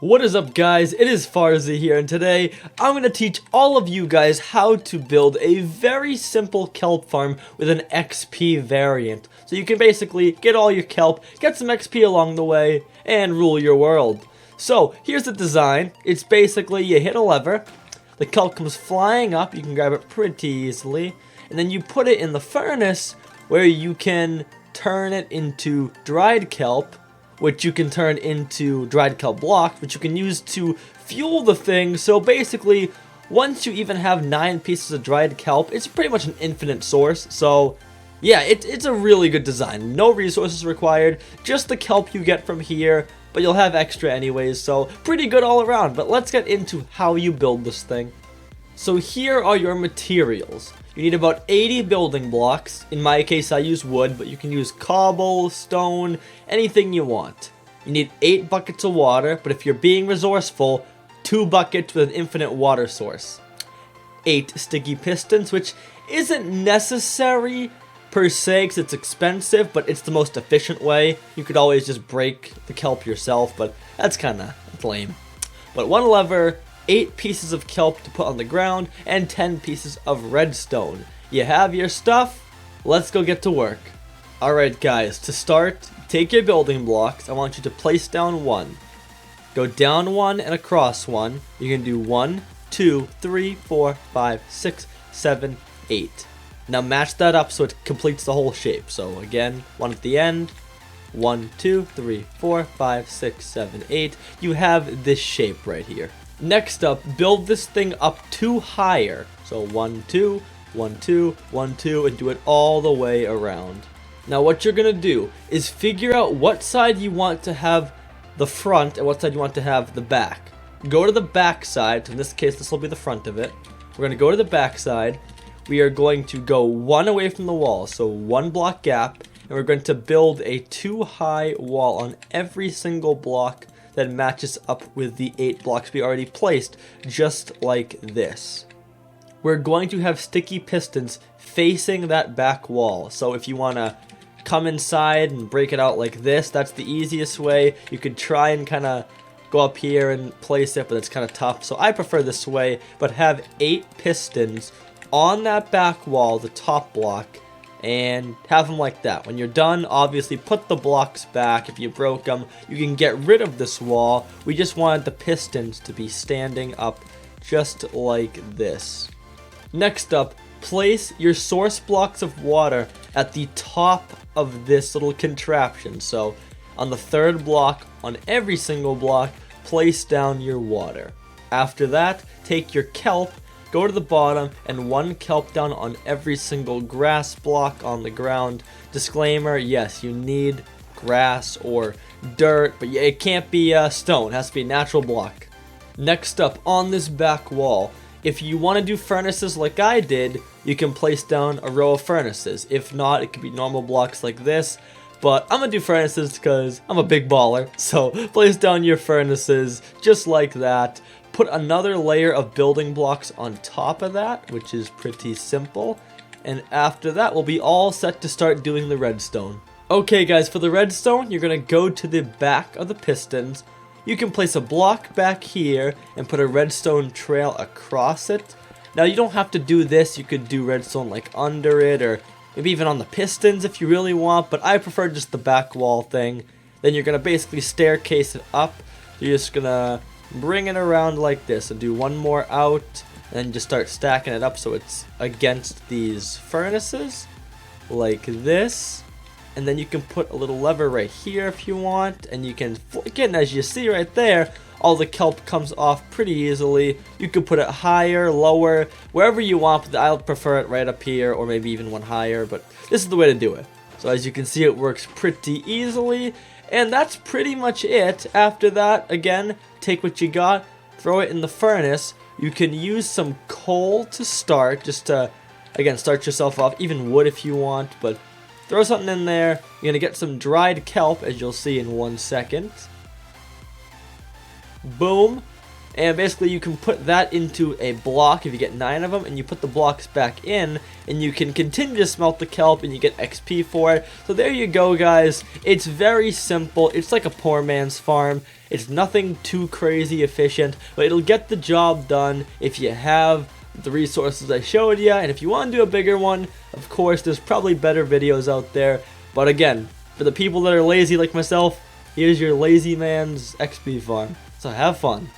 What is up, guys? It is Farzy here, and today I'm going to teach all of you guys how to build a very simple kelp farm with an XP variant. So you can basically get all your kelp, get some XP along the way, and rule your world. So here's the design. It's basically you hit a lever, the kelp comes flying up, you can grab it pretty easily, and then you put it in the furnace where you can turn it into dried kelp, which you can turn into dried kelp blocks, which you can use to fuel the thing. So basically, once you even have 9 pieces of dried kelp, it's pretty much an infinite source. So yeah, it's a really good design. No resources required, just the kelp you get from here, but you'll have extra anyways, so pretty good all around. But let's get into how you build this thing. So here are your materials. You need about 80 building blocks. In my case, I use wood, but you can use cobble, stone, anything you want. You need 8 buckets of water, but if you're being resourceful, 2 buckets with an infinite water source. 8 sticky pistons, which isn't necessary per se because it's expensive, but it's the most efficient way. You could always just break the kelp yourself, but that's kind of lame. But 1 lever, 8 pieces of kelp to put on the ground, and 10 pieces of redstone. You have your stuff, let's go get to work. Alright guys, to start, take your building blocks. I want you to place down 1. Go down 1 and across 1. You can do 1, 2, 3, 4, 5, 6, 7, 8. Now match that up so it completes the whole shape. So again, 1 at the end. 1, 2, 3, 4, 5, 6, 7, 8. You have this shape right here. Next up, build this thing up 2 higher. So 1, 2, 1, 2, 1, 2, and do it all the way around. Now what you're going to do is figure out what side you want to have the front and what side you want to have the back. Go to the back side, so in this case this will be the front of it. We're going to go to the back side. We are going to go 1 away from the wall, so 1 block gap, and we're going to build a 2 high wall on every single block that matches up with the 8 blocks we already placed, just like this. We're going to have sticky pistons facing that back wall, so if you want to come inside and break it out like this, that's the easiest way. You could try and kind of go up here and place it, but it's kind of tough, so I prefer this way. But have 8 pistons on that back wall, the top block, and have them like that. When you're done, obviously put the blocks back. If you broke them, you can get rid of this wall. We just wanted the pistons to be standing up just like this. Next up, place your source blocks of water at the top of this little contraption. So on the 3rd block, on every single block, place down your water. After that, take your kelp, go to the bottom, and 1 kelp down on every single grass block on the ground. Disclaimer, yes, you need grass or dirt, but it can't be stone. It has to be a natural block. Next up, on this back wall, if you want to do furnaces like I did, you can place down a row of furnaces. If not, it could be normal blocks like this. But I'm going to do furnaces because I'm a big baller. So place down your furnaces just like that. Put another layer of building blocks on top of that, which is pretty simple. And after that, we'll be all set to start doing the redstone. Okay guys, for the redstone, you're going to go to the back of the pistons. You can place a block back here and put a redstone trail across it. Now you don't have to do this, you could do redstone like under it or maybe even on the pistons if you really want, but I prefer just the back wall thing. Then you're going to basically staircase it up. You're just going to bring it around like this and do 1 more out, and then just start stacking it up so it's against these furnaces like this. And then you can put a little lever right here if you want, and you can flick it, and as you see right there, all the kelp comes off pretty easily. You can put it higher, lower, wherever you want, but I'll prefer it right up here or maybe even 1 higher, but this is the way to do it. So as you can see, it works pretty easily, and that's pretty much it. After that, again, take what you got, throw it in the furnace. You can use some coal to start, just to, again, start yourself off, even wood if you want, but throw something in there. You're going to get some dried kelp, as you'll see in 1 second. Boom. And basically you can put that into a block if you get 9 of them, and you put the blocks back in, and you can continue to smelt the kelp and you get XP for it. So there you go, guys. It's very simple. It's like a poor man's farm. It's nothing too crazy efficient, but it'll get the job done if you have the resources I showed you. And if you want to do a bigger one, of course, there's probably better videos out there. But again, for the people that are lazy like myself, here's your lazy man's XP farm. So have fun.